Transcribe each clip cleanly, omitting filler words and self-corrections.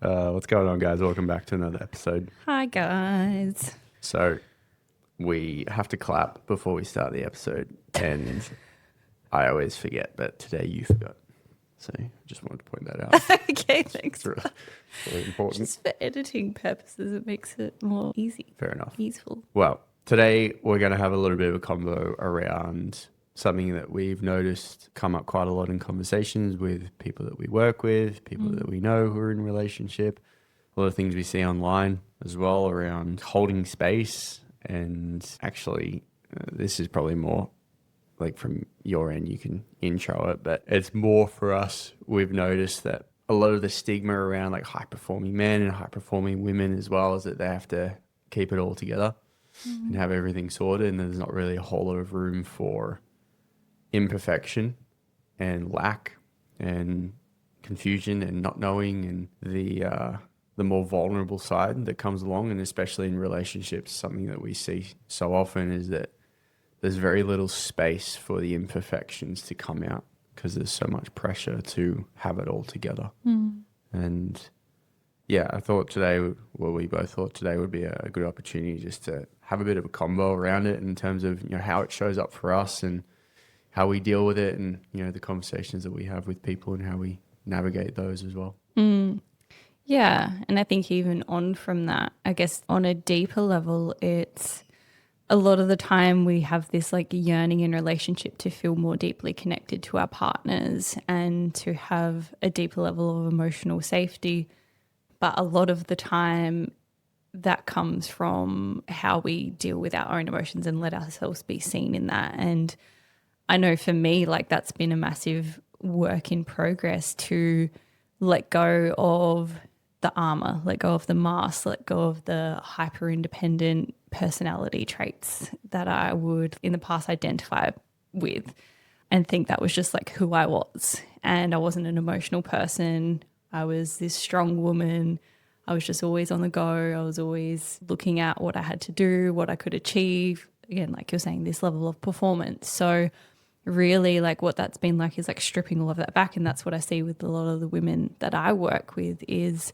What's going on, guys? Welcome back to another episode. Hi, guys. So, we have to clap before we start the episode, and I always forget, but today you forgot. So, I just wanted to point that out. Okay, thanks. It's really important. Just for editing purposes, it makes it more easy, Fair enough. easeful. Well, today we're going to have a little bit of a convo around something that we've noticed come up quite a lot in conversations with people that we work with, people that we know who are in relationship, a lot of things we see online as well around holding space. And actually, this is probably more like from your end, you can intro it, but it's more for us. We've noticed that a lot of the stigma around like high performing men and high performing women as well is that they have to keep it all together and have everything sorted. And there's not really a whole lot of room for imperfection and lack and confusion and not knowing and the more vulnerable side that comes along. And especially in relationships, something that we see so often is that there's very little space for the imperfections to come out because there's so much pressure to have it all together. And yeah, I thought today, well, we both thought today would be a good opportunity just to have a bit of a combo around it in terms of, how it shows up for us and how we deal with it, and the conversations that we have with people and how we navigate those as well. Yeah, and I think even on from that, I guess on a deeper level, it's a lot of the time we have this like yearning in relationship to feel more deeply connected to our partners and to have a deeper level of emotional safety. But a lot of the time that comes from how we deal with our own emotions and let ourselves be seen in that. And I know for me, like that's been a massive work in progress to let go of the armor, let go of the mask, let go of the hyper independent personality traits that I would in the past identify with and think that was just like who I was. And I wasn't an emotional person. I was this strong woman. I was just always on the go. I was always looking at what I had to do, what I could achieve. Again, like you're saying, this level of performance. So really like what that's been like is like stripping all of that back. And that's what I see with a lot of the women that I work with is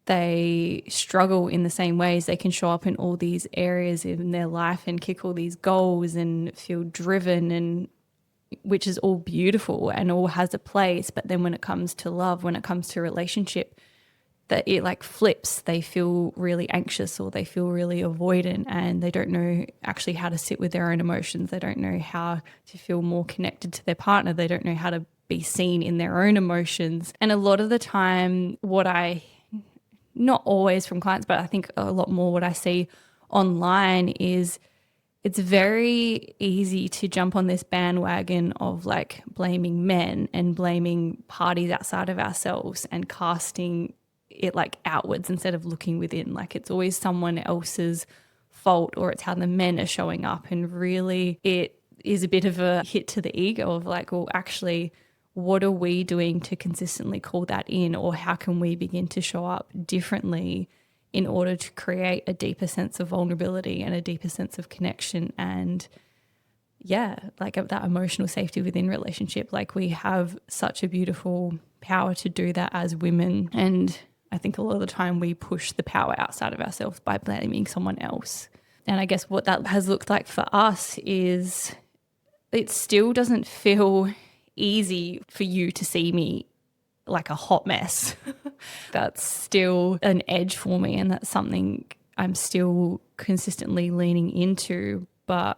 they struggle in the same ways. They can show up in all these areas in their life and kick all these goals and feel driven, and which is all beautiful and all has a place. But then when it comes to love, when it comes to relationship, that it like flips. They feel really anxious or they feel really avoidant and they don't know actually how to sit with their own emotions. They don't know how to feel more connected to their partner. They don't know how to be seen in their own emotions. And a lot of the time, not always from clients, but I think a lot more what I see online is it's very easy to jump on this bandwagon of like blaming men and blaming parties outside of ourselves and casting it like outwards instead of looking within. Like it's always someone else's fault or it's how the men are showing up. And really it is a bit of a hit to the ego of like, well, actually, what are we doing to consistently call that in, or how can we begin to show up differently in order to create a deeper sense of vulnerability and a deeper sense of connection and like that emotional safety within relationship. Like we have such a beautiful power to do that as women. And I think a lot of the time we push the power outside of ourselves by blaming someone else. And I guess what that has looked like for us is it still doesn't feel easy for you to see me like a hot mess. That's still an edge for me, and that's something I'm still consistently leaning into. But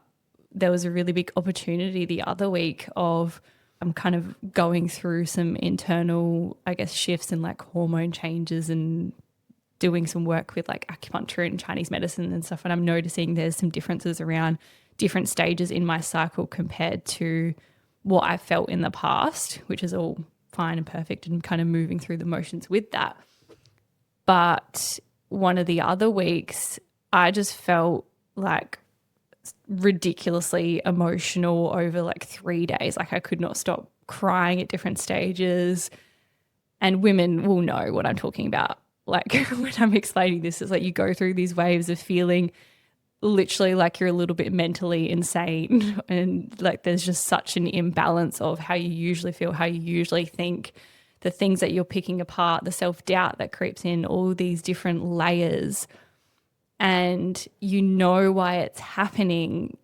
there was a really big opportunity the other week of I'm kind of going through some internal, I guess, shifts and like hormone changes and doing some work with like acupuncture and Chinese medicine and stuff. And I'm noticing there's some differences around different stages in my cycle compared to what I felt in the past, which is all fine and perfect and kind of moving through the motions with that. But one of the other weeks, I just felt like ridiculously emotional over like 3 days. Like I could not stop crying at different stages. And women will know what I'm talking about. Like when I'm explaining this, it's like you go through these waves of feeling literally like you're a little bit mentally insane, and like there's just such an imbalance of how you usually feel, how you usually think. the things that you're picking apart, the self-doubt that creeps in, all these different layers, and you know why it's happening,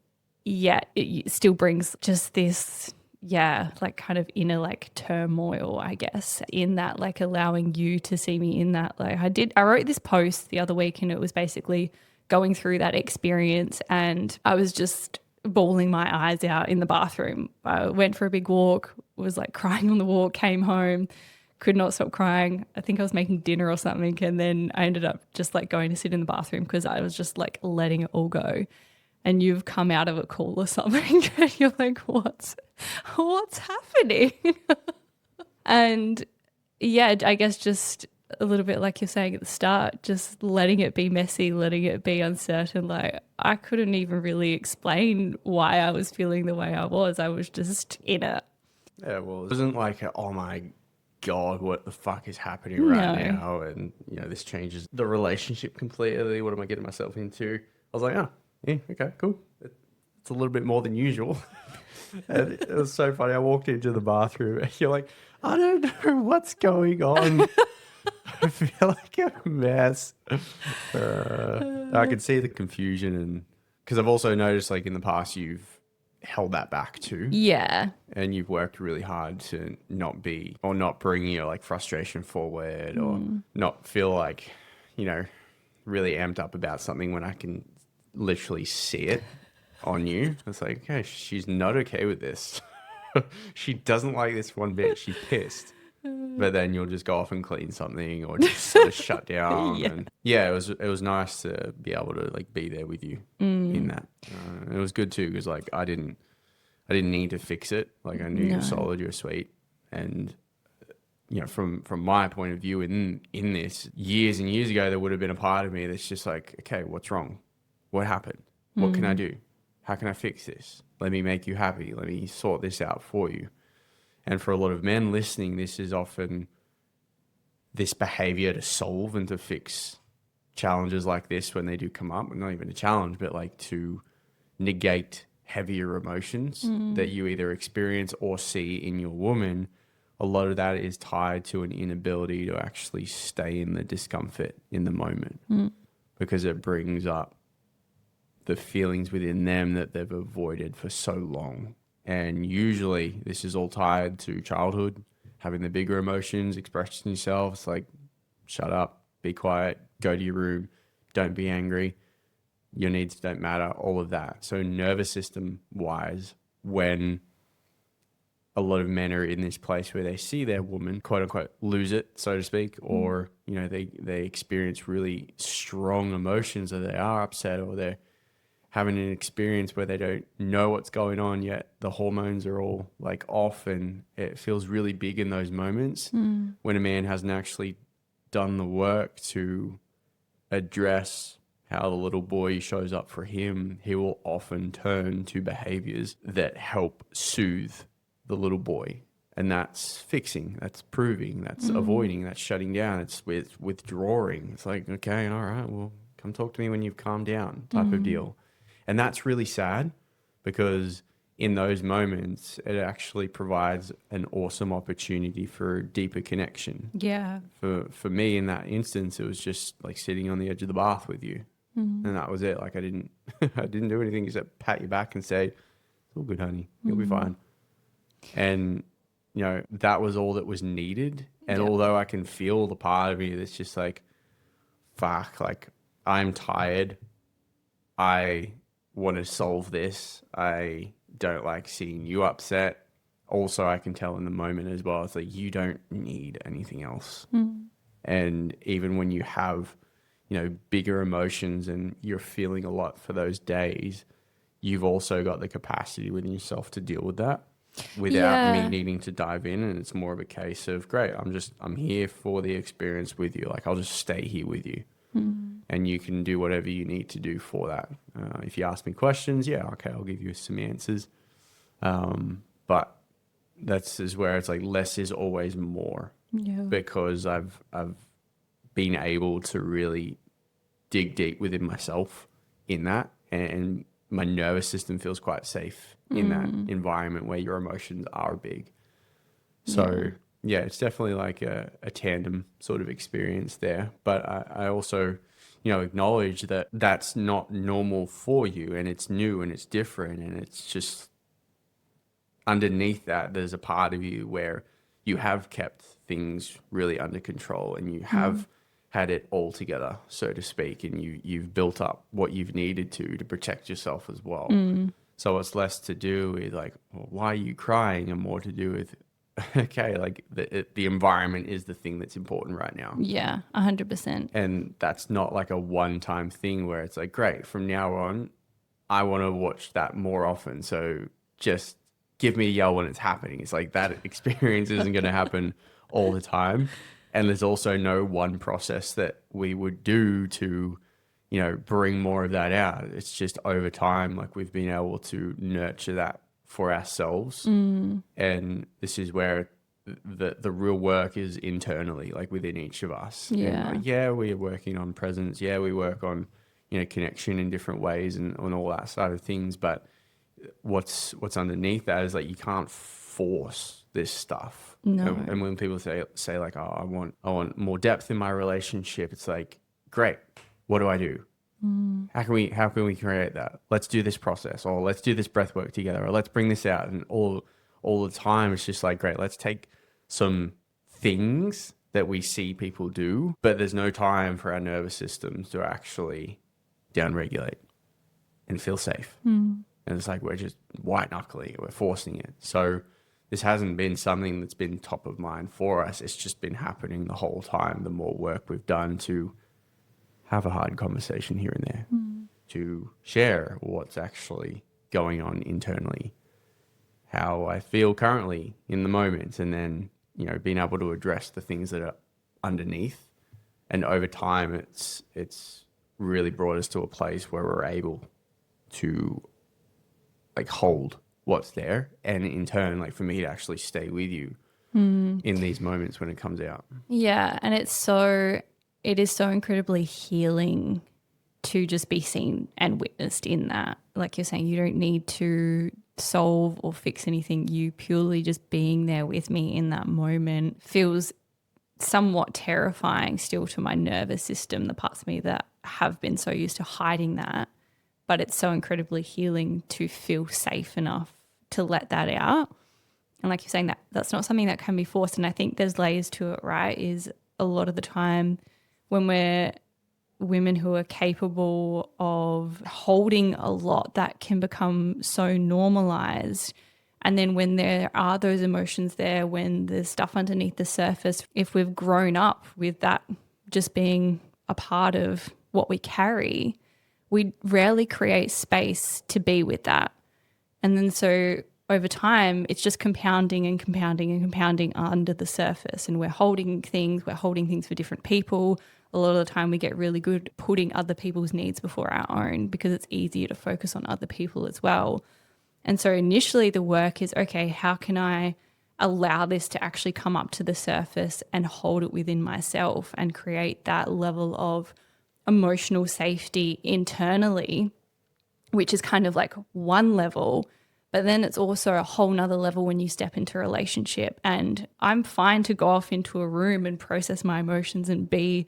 yet it still brings just this, like kind of inner like turmoil, I guess, in that, like allowing you to see me in that. Like I wrote this post the other week and it was basically going through that experience, and I was just bawling my eyes out in the bathroom. I went for a big walk, was like crying on the walk, came home, could not stop crying. I think I was making dinner or something, and then I ended up just like going to sit in the bathroom because I was just like letting it all go. And you've come out of a call or something and you're like, what's happening? And yeah, I guess just a little bit like you're saying at the start, just letting it be messy, letting it be uncertain. Like I couldn't even really explain why I was feeling the way I was. I was just in it. Yeah, well, it wasn't like, oh my God, what the fuck is happening right now? And, this changes the relationship completely. What am I getting myself into? I was like, oh, yeah, okay, cool. It's a little bit more than usual. And it was so funny. I walked into the bathroom and you're like, I don't know what's going on. I feel like a mess. I can see the confusion, and because I've also noticed like in the past you've held that back too. Yeah. And you've worked really hard to not bring your like frustration forward or not feel like, really amped up about something when I can literally see it on you. It's like, okay, she's not okay with this. She doesn't like this one bit. She's pissed. But then you'll just go off and clean something or just sort of shut down. Yeah. And it was nice to be able to like be there with you in that. It was good too because like I didn't need to fix it. Like I knew you're solid, you're sweet, and from my point of view in this, years and years ago, there would have been a part of me that's just like, okay, what's wrong? What happened? What can I do? How can I fix this? Let me make you happy. Let me sort this out for you. And for a lot of men listening, this is often this behavior to solve and to fix challenges like this when they do come up. Not even a challenge, but like to negate heavier emotions that you either experience or see in your woman. A lot of that is tied to an inability to actually stay in the discomfort in the moment because it brings up the feelings within them that they've avoided for so long. And usually this is all tied to childhood, having the bigger emotions, expressing yourself. It's like, shut up, be quiet, go to your room, don't be angry, your needs don't matter, all of that. So nervous system wise, when a lot of men are in this place where they see their woman, quote unquote, lose it, so to speak, or, they experience really strong emotions, or they are upset, or they're having an experience where they don't know what's going on yet the hormones are all like off, and it feels really big in those moments when a man hasn't actually done the work to address how the little boy shows up for him. He will often turn to behaviors that help soothe the little boy, and that's fixing, that's proving, that's avoiding, that's shutting down, it's withdrawing. It's like, okay, all right, well, come talk to me when you've calmed down type of deal. And that's really sad because in those moments, it actually provides an awesome opportunity for a deeper connection. Yeah. For me, in that instance, it was just like sitting on the edge of the bath with you. And that was it. Like I didn't do anything except pat you back and say, it's all good, honey. You'll be fine. And, that was all that was needed. And although I can feel the part of me that's just like, fuck, like I'm tired. I want to solve this. I don't like seeing you upset. Also, I can tell in the moment as well, it's like you don't need anything else. And even when you have, bigger emotions and you're feeling a lot for those days, you've also got the capacity within yourself to deal with that without me needing to dive in. And it's more of a case of, great, I'm here for the experience with you. Like I'll just stay here with you. And you can do whatever you need to do for that. If you ask me questions, okay, I'll give you some answers. But is where it's like less is always more. Yeah. Because I've been able to really dig deep within myself in that, and my nervous system feels quite safe in that environment where your emotions are big. So Yeah, it's definitely like a tandem sort of experience there. But I also, acknowledge that that's not normal for you, and it's new and it's different, and it's just underneath that, there's a part of you where you have kept things really under control and you have had it all together, so to speak, and you've built up what you've needed to protect yourself as well. So it's less to do with like, well, why are you crying, and more to do with, okay, like the environment is the thing that's important right now. Yeah, 100%. And that's not like a one-time thing where it's like, great, from now on, I want to watch that more often. So just give me a yell when it's happening. It's like that experience isn't going to happen all the time. And there's also no one process that we would do to, bring more of that out. It's just over time, like we've been able to nurture that for ourselves. And this is where the real work is internally, like within each of us. Yeah. And like, yeah, we are working on presence. Yeah, we work on, connection in different ways and on all that side of things. But what's underneath that is like you can't force this stuff. No. And when people say like, oh, I want more depth in my relationship, it's like, great. What do I do? How can we create that? Let's do this process, or let's do this breath work together, or let's bring this out. And all the time, it's just like, great, let's take some things that we see people do, but there's no time for our nervous systems to actually downregulate and feel safe. And it's like we're just white knuckling, we're forcing it. So this hasn't been something that's been top of mind for us. It's just been happening the whole time. The more work we've done to have a hard conversation here and there, to share what's actually going on internally, how I feel currently in the moment, and then, being able to address the things that are underneath. And over time, it's really brought us to a place where we're able to like hold what's there, and in turn, like for me to actually stay with you in these moments when it comes out. Yeah, and it is so incredibly healing to just be seen and witnessed in that. Like you're saying, you don't need to solve or fix anything. You purely just being there with me in that moment feels somewhat terrifying still to my nervous system, the parts of me that have been so used to hiding that. But it's so incredibly healing to feel safe enough to let that out. And like you're saying, that's not something that can be forced. And I think there's layers to it, right? Is a lot of the time when we're women who are capable of holding a lot, that can become so normalized. And then when there are those emotions there, when there's stuff underneath the surface, if we've grown up with that just being a part of what we carry, we rarely create space to be with that. And then so over time, it's just compounding and compounding and compounding under the surface. And we're holding things for different people. A lot of the time we get really good at putting other people's needs before our own because it's easier to focus on other people as well. And so initially the work is, okay, how can I allow this to actually come up to the surface and hold it within myself and create that level of emotional safety internally, which is kind of like one level. But then it's also a whole nother level when you step into a relationship. And I'm fine to go off into a room and process my emotions and be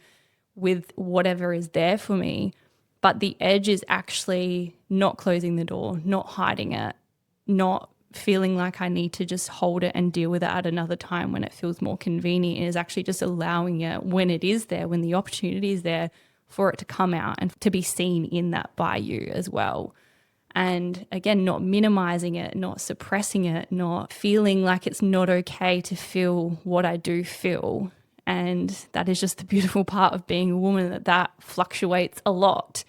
with whatever is there for me. But the edge is actually not closing the door, not hiding it, not feeling like I need to just hold it and deal with it at another time when it feels more convenient. It is actually just allowing it when it is there, when the opportunity is there for it to come out and to be seen in that by you as well. And again, not minimizing it, not suppressing it, not feeling like it's not okay to feel what I do feel. And that is just the beautiful part of being a woman, that fluctuates a lot.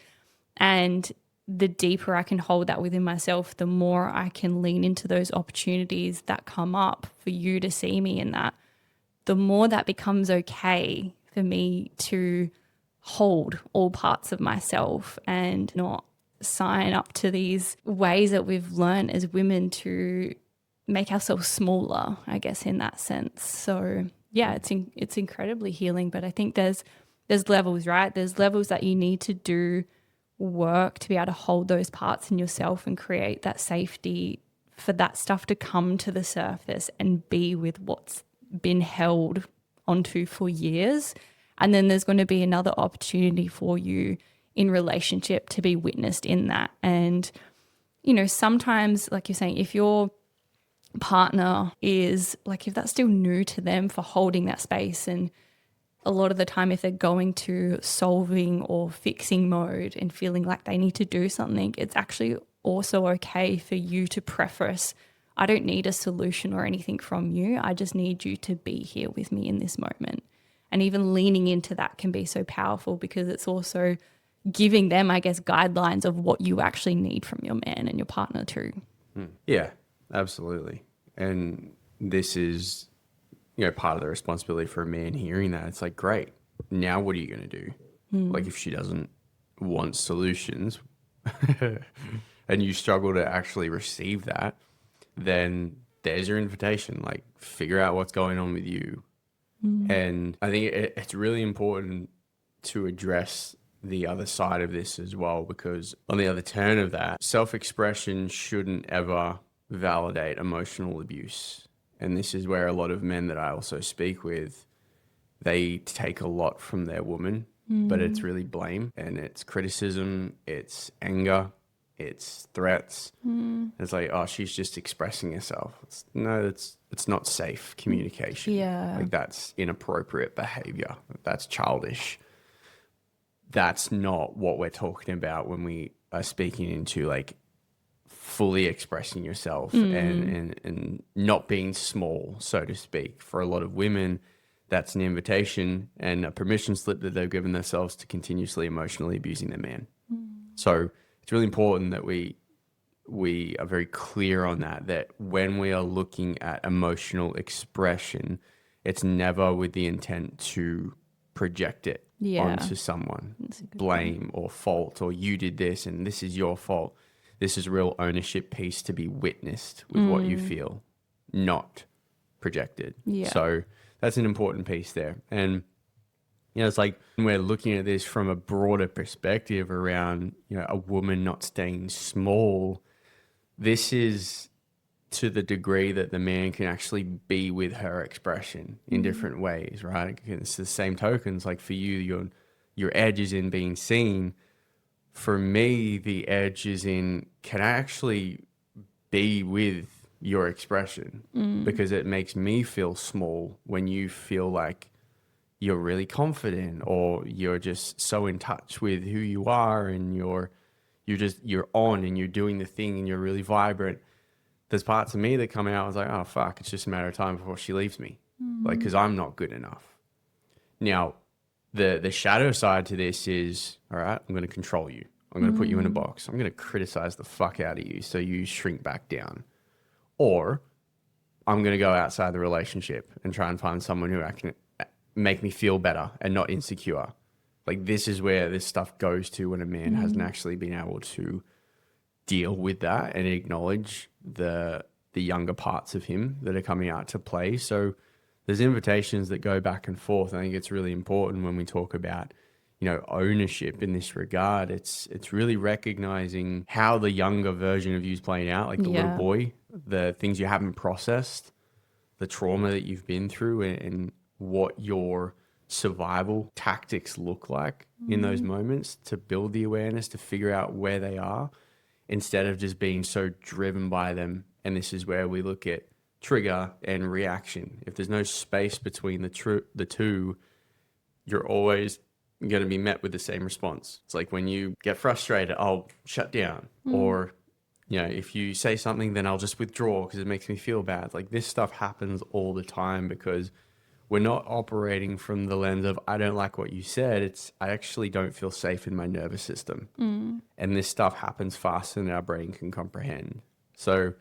And the deeper I can hold that within myself, the more I can lean into those opportunities that come up for you to see me in that, the more that becomes okay for me to hold all parts of myself and not sign up to these ways that we've learned as women to make ourselves smaller, I guess, in that sense. So yeah, it's incredibly healing, but I think there's levels, right? There's levels that you need to do work to be able to hold those parts in yourself and create that safety for that stuff to come to the surface and be with what's been held onto for years. And then there's going to be another opportunity for you in relationship to be witnessed in that. And, you know, sometimes, like you're saying, if your partner is like, if that's still new to them for holding that space, and a lot of the time if they're going to solving or fixing mode and feeling like they need to do something, it's actually also okay for you to preface, I don't need a solution or anything from you. I just need you to be here with me in this moment. And even leaning into that can be so powerful, because it's also giving them, I guess, guidelines of what you actually need from your man and your partner too. Yeah, absolutely. And this is, you know, part of the responsibility for a man hearing that. It's like, great, now what are you going to do? Like, if she doesn't want solutions and you struggle to actually receive that, then there's your invitation. Like, figure out what's going on with you. And I think it's really important to address the other side of this as well, because on the other turn of that, self-expression shouldn't ever validate emotional abuse. And this is where a lot of men that I also speak with, they take a lot from their woman, but it's really blame, and it's criticism, it's anger, it's threats. It's like, oh, she's just expressing herself. It's not safe communication. Yeah. Like, that's inappropriate behavior. That's childish. That's not what we're talking about when we are speaking into like fully expressing yourself and not being small, so to speak. For a lot of women, that's an invitation and a permission slip that they've given themselves to continuously emotionally abusing their man. So it's really important that we are very clear on that when we are looking at emotional expression, it's never with the intent to project it onto someone, blame or fault, or you did this and this is your fault. This is a real ownership piece to be witnessed with what you feel, not projected. Yeah. So that's an important piece there. And, you know, it's like when we're looking at this from a broader perspective around, you know, a woman not staying small, this is to the degree that the man can actually be with her expression in different ways, right? It's the same tokens. Like, for you, your edge is in being seen. For me, the edge is in, can I actually be with your expression? Because it makes me feel small when you feel like you're really confident, or you're just so in touch with who you are, and you're on and you're doing the thing and you're really vibrant. There's parts of me that come out, I was like, oh fuck, it's just a matter of time before she leaves me. Like, because I'm not good enough. Now, the shadow side to this is, all right, I'm going to control you. I'm going to put you in a box. I'm going to criticize the fuck out of you so you shrink back down. Or I'm going to go outside the relationship and try and find someone who can make me feel better and not insecure. Like, this is where this stuff goes to when a man hasn't actually been able to deal with that and acknowledge the younger parts of him that are coming out to play. So there's invitations that go back and forth. I think it's really important when we talk about, you know, ownership in this regard. It's really recognizing how the younger version of you is playing out, like the little boy, the things you haven't processed, the trauma that you've been through, and what your survival tactics look like in those moments, to build the awareness, to figure out where they are, instead of just being so driven by them. And this is where we look at trigger and reaction. If there's no space between the two, you're always going to be met with the same response. It's like when you get frustrated, I'll shut down. Or, you know, if you say something, then I'll just withdraw because it makes me feel bad. Like, this stuff happens all the time because we're not operating from the lens of, I don't like what you said. It's, I actually don't feel safe in my nervous system. And this stuff happens faster than our brain can comprehend. So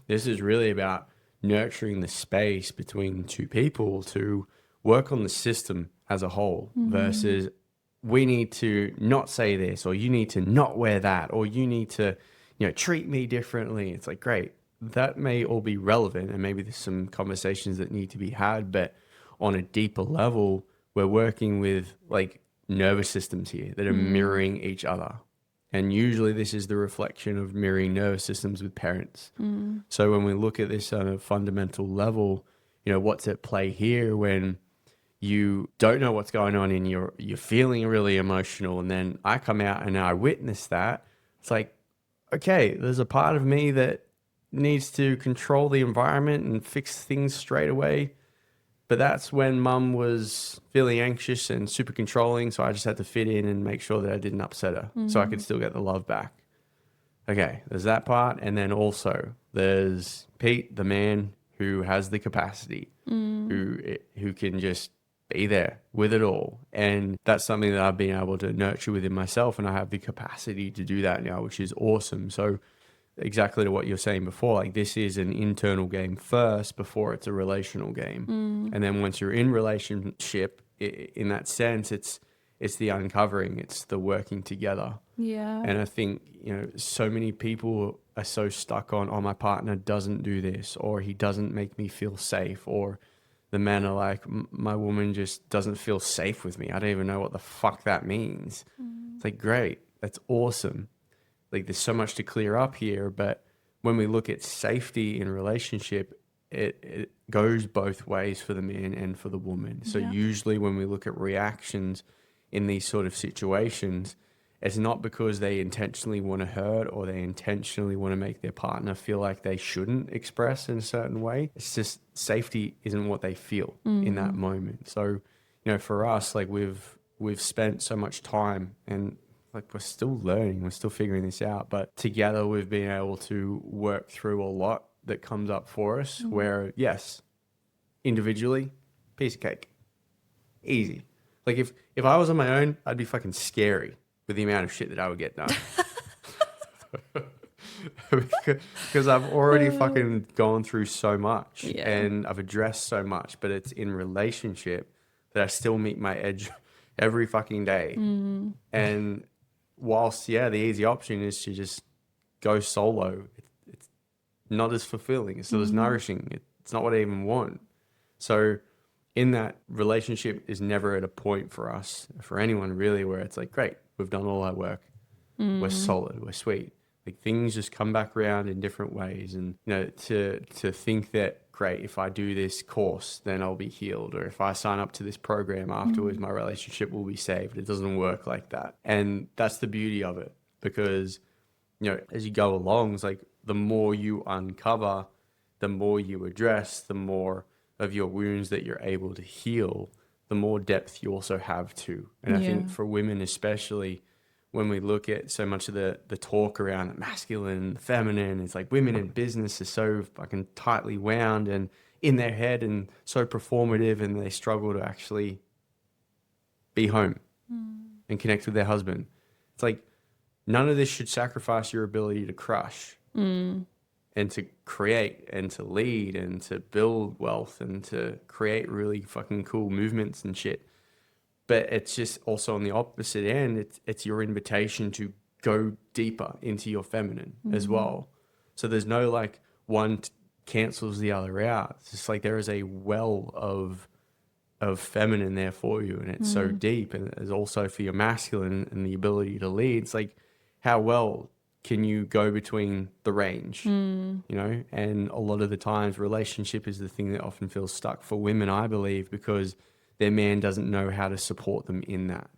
this is really about nurturing the space between two people to work on the system as a whole versus we need to not say this, or you need to not wear that, or you need to, you know, treat me differently. It's like, great, that may all be relevant and maybe there's some conversations that need to be had, but on a deeper level, we're working with like nervous systems here that are mirroring each other. And usually this is the reflection of mirroring nervous systems with parents. So when we look at this on a fundamental level, what's at play here when you don't know what's going on and you're feeling really emotional, and then I come out and I witness that. It's like, okay, there's a part of me that needs to control the environment and fix things straight away. But that's when mum was feeling anxious and super controlling, so I just had to fit in and make sure that I didn't upset her so I could still get the love back. Okay, there's that part. And then also there's Pete, the man who has the capacity, who can just be there with it all. And that's something that I've been able to nurture within myself, and I have the capacity to do that now, which is awesome. So exactly to what you're saying before, like this is an internal game first before it's a relational game. And then once you're in relationship, in that sense, it's the uncovering, it's the working together. Yeah. And I think, so many people are so stuck on, oh, my partner doesn't do this, or he doesn't make me feel safe, or the men are like, my woman just doesn't feel safe with me. I don't even know what the fuck that means. It's like, great, that's awesome. Like there's so much to clear up here, but when we look at safety in relationship, it goes both ways for the man and for the woman. So usually when we look at reactions in these sort of situations, it's not because they intentionally want to hurt or they intentionally want to make their partner feel like they shouldn't express in a certain way. It's just safety isn't what they feel in that moment. So, for us, like we've spent so much time, and like we're still learning, we're still figuring this out, but together we've been able to work through a lot that comes up for us where, yes, individually, piece of cake, easy. Like if I was on my own, I'd be fucking scary with the amount of shit that I would get done. Because I've already fucking gone through so much and I've addressed so much, but it's in relationship that I still meet my edge every fucking day. And whilst, the easy option is to just go solo, it's not as fulfilling. It's not as nourishing. It's not what I even want. So in that, relationship is never at a point for us, for anyone really, where it's like, great, we've done all our work. We're solid. We're sweet. Like things just come back around in different ways. And, to think that, great, if I do this course, then I'll be healed. Or if I sign up to this program afterwards, my relationship will be saved. It doesn't work like that. And that's the beauty of it, because, as you go along, it's like the more you uncover, the more you address, the more of your wounds that you're able to heal, the more depth you also have too. And I think for women especially, when we look at so much of the talk around masculine, feminine, it's like women in business are so fucking tightly wound and in their head and so performative, and they struggle to actually be home and connect with their husband. It's like none of this should sacrifice your ability to crush and to create and to lead and to build wealth and to create really fucking cool movements and shit. But it's just also on the opposite end, it's your invitation to go deeper into your feminine as well. So there's no like one cancels the other out. It's just like there is a well of feminine there for you, and it's so deep. And there's also for your masculine and the ability to lead. It's like, how well can you go between the range, And a lot of the times relationship is the thing that often feels stuck for women, I believe, because their man doesn't know how to support them in that,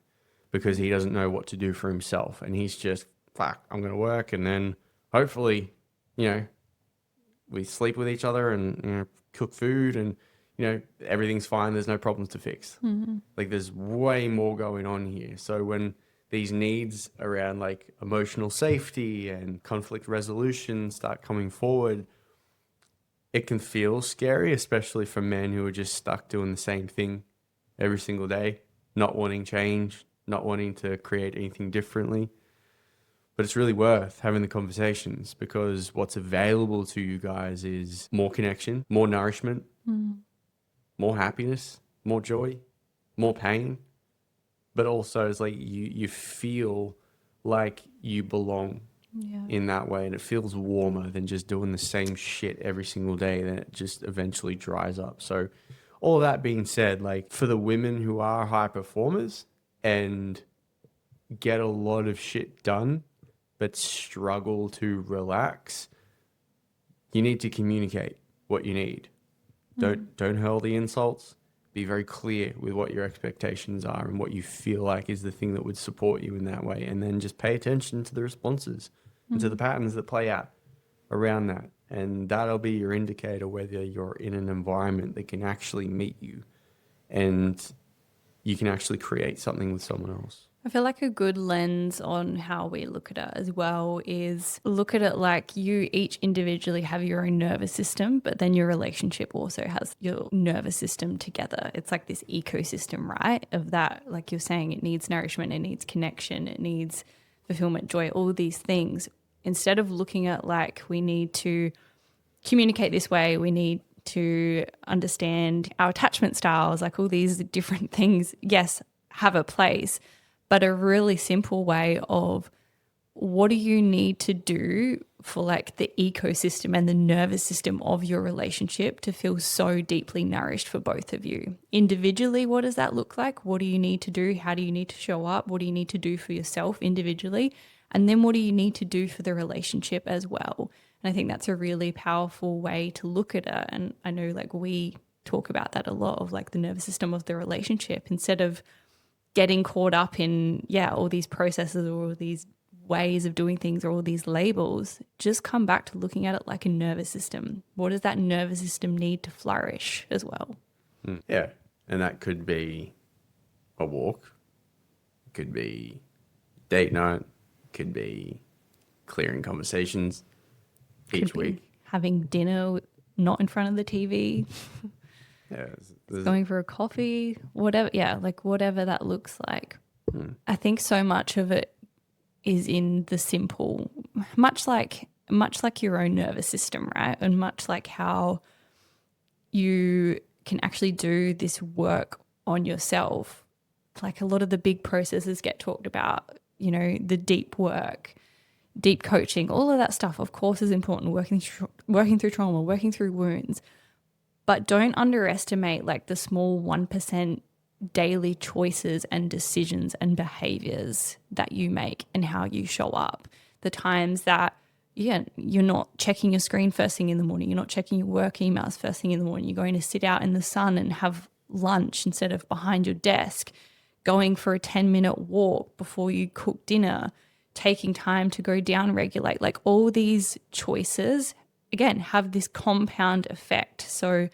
because he doesn't know what to do for himself. And he's just, fuck, I'm going to work. And then hopefully, we sleep with each other and, cook food and, everything's fine. There's no problems to fix. Like there's way more going on here. So when these needs around like emotional safety and conflict resolution start coming forward, it can feel scary, especially for men who are just stuck doing the same thing every single day, not wanting change, not wanting to create anything differently. But it's really worth having the conversations, because what's available to you guys is more connection, more nourishment, more happiness, more joy, more pain. But also it's like you feel like you belong in that way, and it feels warmer than just doing the same shit every single day. Then it just eventually dries up. So all of that being said, like for the women who are high performers and get a lot of shit done but struggle to relax, you need to communicate what you need. Don't hurl the insults. Be very clear with what your expectations are and what you feel like is the thing that would support you in that way. And then just pay attention to the responses and to the patterns that play out around that. And that'll be your indicator whether you're in an environment that can actually meet you and you can actually create something with someone else. I feel like a good lens on how we look at it as well is look at it like you each individually have your own nervous system, but then your relationship also has your nervous system together. It's like this ecosystem, right? Of that, like you're saying, it needs nourishment, it needs connection, it needs fulfillment, joy, all these things. Instead of looking at like we need to communicate this way, we need to understand our attachment styles, like all these different things, yes, have a place. But a really simple way of what do you need to do for like the ecosystem and the nervous system of your relationship to feel so deeply nourished for both of you? Individually, what does that look like? What do you need to do? How do you need to show up? What do you need to do for yourself individually? And then what do you need to do for the relationship as well? And I think that's a really powerful way to look at it. And I know like we talk about that a lot of like the nervous system of the relationship instead of getting caught up in, all these processes or all these ways of doing things or all these labels. Just come back to looking at it like a nervous system. What does that nervous system need to flourish as well? Yeah. And that could be a walk. It could be date night. It could be clearing conversations each week. Having dinner not in front of the TV. Yeah, going for a coffee, whatever. Yeah, like whatever that looks like. I think so much of it is in the simple, much like your own nervous system, right? And much like how you can actually do this work on yourself. Like a lot of the big processes get talked about, the deep work, deep coaching, all of that stuff, of course, is important. Working through trauma, working through wounds. But don't underestimate like the small 1% daily choices and decisions and behaviors that you make and how you show up. The times that, you're not checking your screen first thing in the morning. You're not checking your work emails first thing in the morning. You're going to sit out in the sun and have lunch instead of behind your desk, going for a 10-minute walk before you cook dinner, taking time to go down regulate. Like all these choices again, have this compound effect. So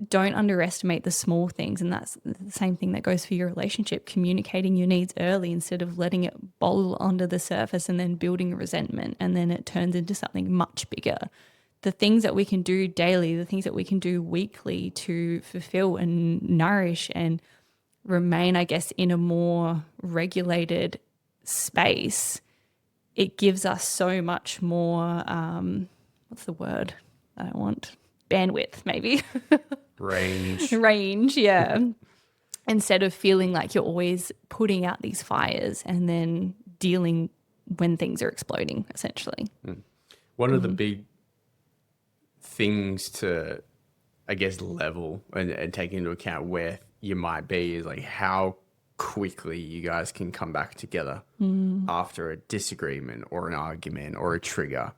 don't underestimate the small things. And that's the same thing that goes for your relationship, communicating your needs early instead of letting it boil under the surface and then building resentment. And then it turns into something much bigger. The things that we can do daily, the things that we can do weekly to fulfill and nourish and remain, I guess, in a more regulated space, it gives us so much more, what's the word I don't want? Bandwidth, maybe. Range, yeah. Instead of feeling like you're always putting out these fires and then dealing when things are exploding, essentially. One of the big things to, I guess, level and take into account where you might be is like how quickly you guys can come back together after a disagreement or an argument or a trigger,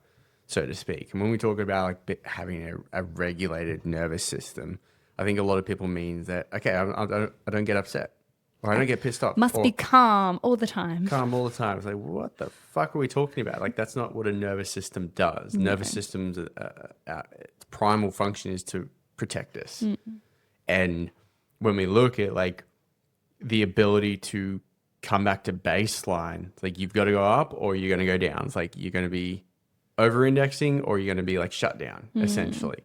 so to speak. And when we talk about like having a regulated nervous system, I think a lot of people means that, okay, I don't get upset or I don't get pissed off. Must be calm all the time. Calm all the time. It's like, what the fuck are we talking about? Like, that's not what a nervous system does. No. Nervous system's its primal function is to protect us. And when we look at like the ability to come back to baseline, it's like you've got to go up or you're going to go down. It's like you're going to be over-indexing or you're going to be like shut down, essentially.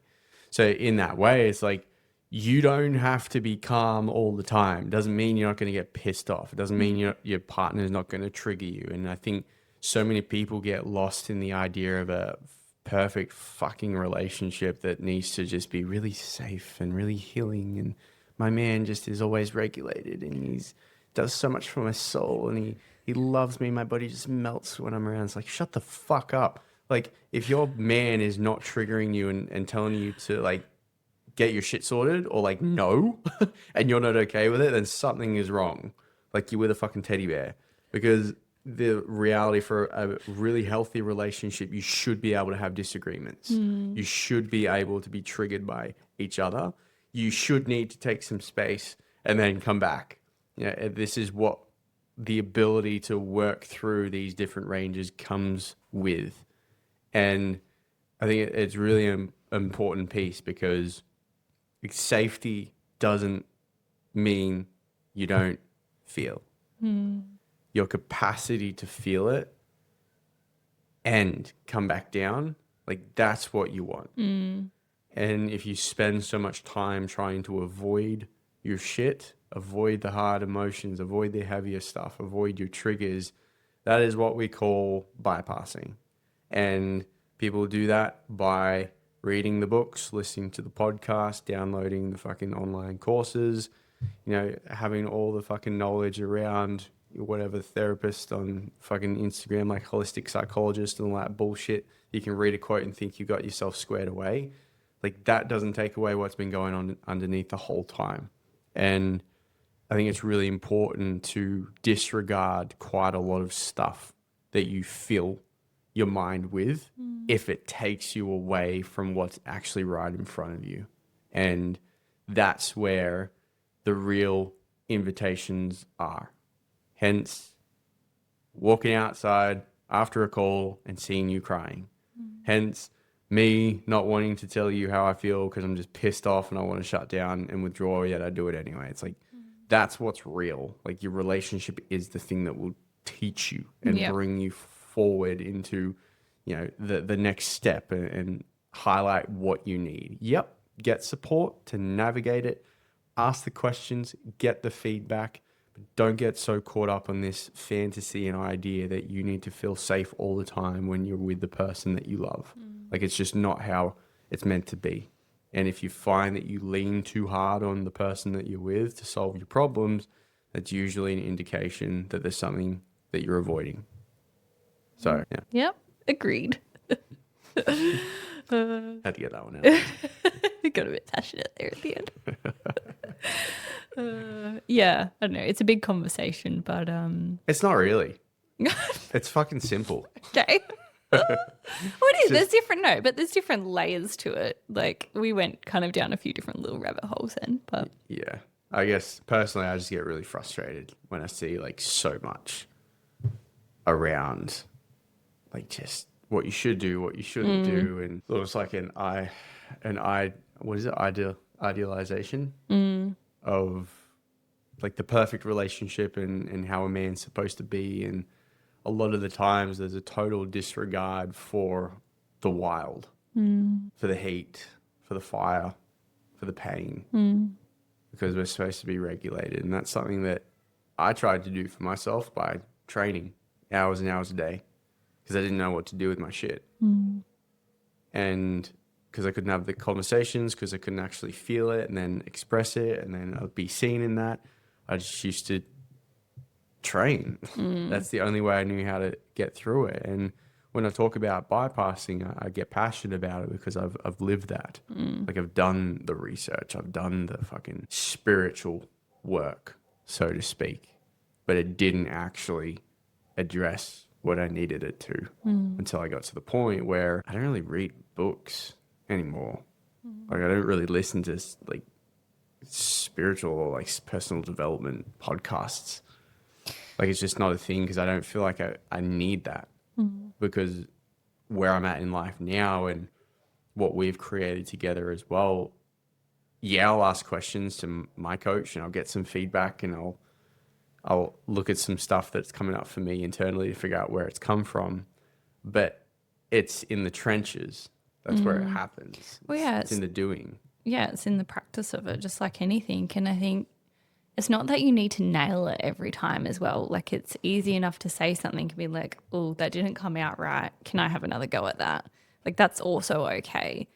So in that way, it's like you don't have to be calm all the time. It doesn't mean you're not going to get pissed off. It doesn't mean your partner's not going to trigger you. And I think so many people get lost in the idea of a perfect fucking relationship that needs to just be really safe and really healing. And my man just is always regulated and he's does so much for my soul and he loves me. My body just melts when I'm around. It's like, shut the fuck up. Like, if your man is not triggering you and telling you to, like, get your shit sorted or, like, no, and you're not okay with it, then something is wrong. Like, you're with a fucking teddy bear. Because the reality for a really healthy relationship, you should be able to have disagreements. You should be able to be triggered by each other. You should need to take some space and then come back. This is what the ability to work through these different ranges comes with. And I think it's really an important piece, because safety doesn't mean you don't feel. Your capacity to feel it and come back down, like, that's what you want. And if you spend so much time trying to avoid your shit, avoid the hard emotions, avoid the heavier stuff, avoid your triggers, that is what we call bypassing. And people do that by reading the books, listening to the podcast, downloading the fucking online courses, having all the fucking knowledge around whatever therapist on fucking Instagram, like holistic psychologist and all that bullshit. You can read a quote and think you got yourself squared away. Like, that doesn't take away what's been going on underneath the whole time. And I think it's really important to disregard quite a lot of stuff that you fill your mind with if it takes you away from what's actually right in front of you. And that's where the real invitations are. Hence, walking outside after a call and seeing you crying. Hence, me not wanting to tell you how I feel because I'm just pissed off and I want to shut down and withdraw, yet I do it anyway. It's like, that's what's real. Like, your relationship is the thing that will teach you and bring you forward into, the next step and highlight what you need. Yep. Get support to navigate it. Ask the questions, get the feedback. Don't get so caught up on this fantasy and idea that you need to feel safe all the time when you're with the person that you love. Like, it's just not how it's meant to be. And if you find that you lean too hard on the person that you're with to solve your problems, that's usually an indication that there's something that you're avoiding. So, yeah. Yep. Agreed. Had to get that one out. Got a bit passionate there at the end. Yeah, I don't know. It's a big conversation, but It's not really. It's fucking simple. okay. What is? There's different layers to it. Like, we went kind of down a few different little rabbit holes then, but yeah, I guess personally, I just get really frustrated when I see like so much around, like, just what you should do, what you shouldn't do, and it looks like idealization of like the perfect relationship and how a man's supposed to be. And a lot of the times there's a total disregard for the wild, for the heat, for the fire, for the pain, because we're supposed to be regulated. And that's something that I tried to do for myself by training hours and hours a day, because I didn't know what to do with my shit. And because I couldn't have the conversations, because I couldn't actually feel it and then express it, and then I'd be seen in that, I just used to train. That's the only way I knew how to get through it. And when I talk about bypassing, I get passionate about it because I've lived that. Like, I've done the research, I've done the fucking spiritual work, so to speak, but it didn't actually address what I needed it to until I got to the point where I don't really read books anymore. Like, I don't really listen to like spiritual or like personal development podcasts. Like, it's just not a thing, because I don't feel like I need that, because where I'm at in life now and what we've created together as well, I'll ask questions to my coach and I'll get some feedback, and I'll look at some stuff that's coming up for me internally to figure out where it's come from. But it's in the trenches. That's where it happens. Well, yeah, it's in the doing. Yeah, it's in the practice of it, just like anything. And I think it's not that you need to nail it every time as well. Like, it's easy enough to say something and be like, oh, that didn't come out right. Can I have another go at that? Like, that's also okay.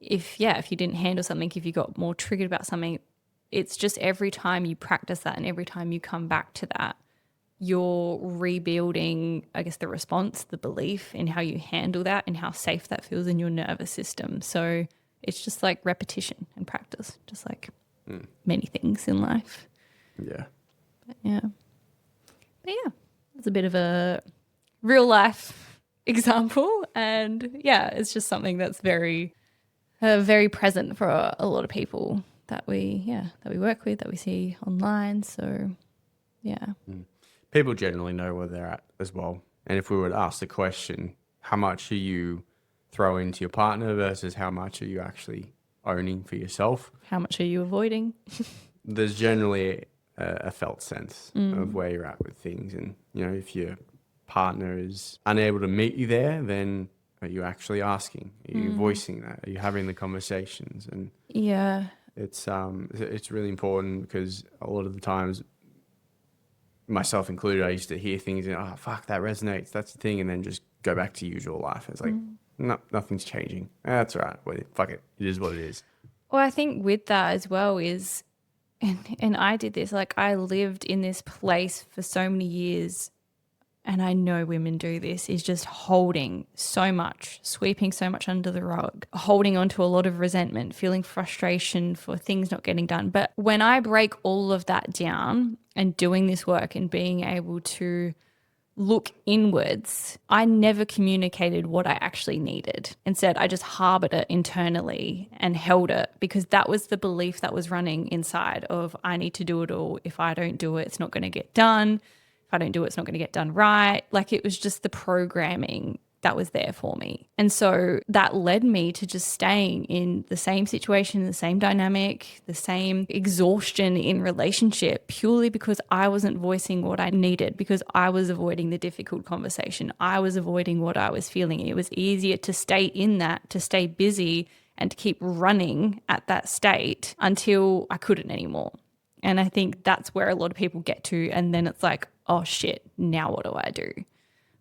If you didn't handle something, if you got more triggered about something, it's just every time you practice that and every time you come back to that, you're rebuilding, I guess, the response, the belief in how you handle that and how safe that feels in your nervous system. So it's just like repetition and practice, just like many things in life. Yeah. But yeah, It's a bit of a real life example. And yeah, it's just something that's very, very present for a lot of people that we work with, that we see online. So yeah. People generally know where they're at as well. And if we were to ask the question, how much are you throwing to your partner versus how much are you actually owning for yourself? How much are you avoiding? There's generally a felt sense of where you're at with things. And, you know, if your partner is unable to meet you there, then are you actually asking? Are you voicing that? Are you having the conversations? And Yeah. it's really important because a lot of the times, myself included, I used to hear things and, oh, fuck, that resonates. That's the thing. And then just go back to usual life. It's like, no, nothing's changing. That's all right. Well, fuck it. It is what it is. Well, I think with that as well is, and I did this, like I lived in this place for so many years, and I know women do this, is just holding so much, sweeping so much under the rug, holding on to a lot of resentment, feeling frustration for things not getting done. But when I break all of that down and doing this work and being able to look inwards, I never communicated what I actually needed. Instead, I just harbored it internally and held it because that was the belief that was running inside of I need to do it all. If I don't do it, it's not going to get done. If I don't do it, it's not going to get done right. Like it was just the programming that was there for me. And so that led me to just staying in the same situation, the same dynamic, the same exhaustion in relationship purely because I wasn't voicing what I needed, because I was avoiding the difficult conversation. I was avoiding what I was feeling. It was easier to stay in that, to stay busy and to keep running at that state until I couldn't anymore. And I think that's where a lot of people get to. And then it's like, oh shit, now what do I do?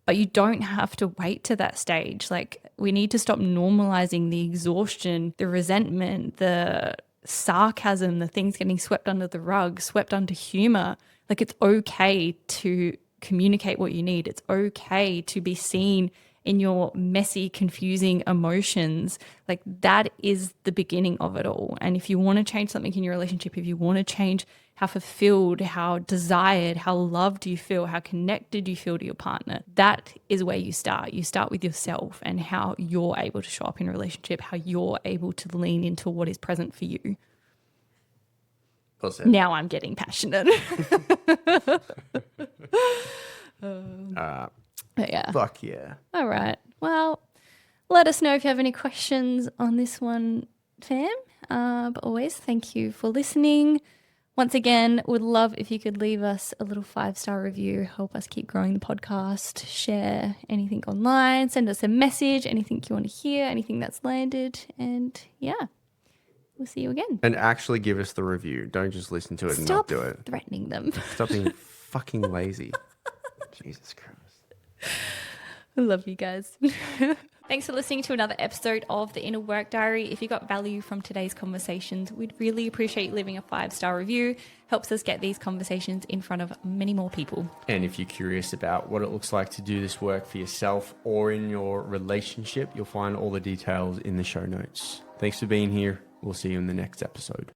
But you don't have to wait to that stage. Like we need to stop normalizing the exhaustion, the resentment, the sarcasm, the things getting swept under the rug, swept under humor. Like it's okay to communicate what you need. It's okay to be seen in your messy, confusing emotions. Like that is the beginning of it all. And if you want to change something in your relationship, if you want to change how fulfilled, how desired, how loved you feel, how connected you feel to your partner, that is where you start. You start with yourself and how you're able to show up in a relationship, how you're able to lean into what is present for you. Well said. Now I'm getting passionate. But yeah. Fuck yeah. All right. Well, let us know if you have any questions on this one, fam. But always, thank you for listening. Once again, would love if you could leave us a little 5-star review, help us keep growing the podcast, share anything online, send us a message, anything you want to hear, anything that's landed. And yeah, we'll see you again. And actually give us the review. Don't just listen to it and not do it. Stop threatening them. Stop being fucking lazy. Jesus Christ. I love you guys. Thanks for listening to another episode of The Inner Work Diary. If you got value from today's conversations, we'd really appreciate leaving a 5-star review. Helps us get these conversations in front of many more people. And if you're curious about what it looks like to do this work for yourself or in your relationship, you'll find all the details in the show notes. Thanks for being here. We'll see you in the next episode.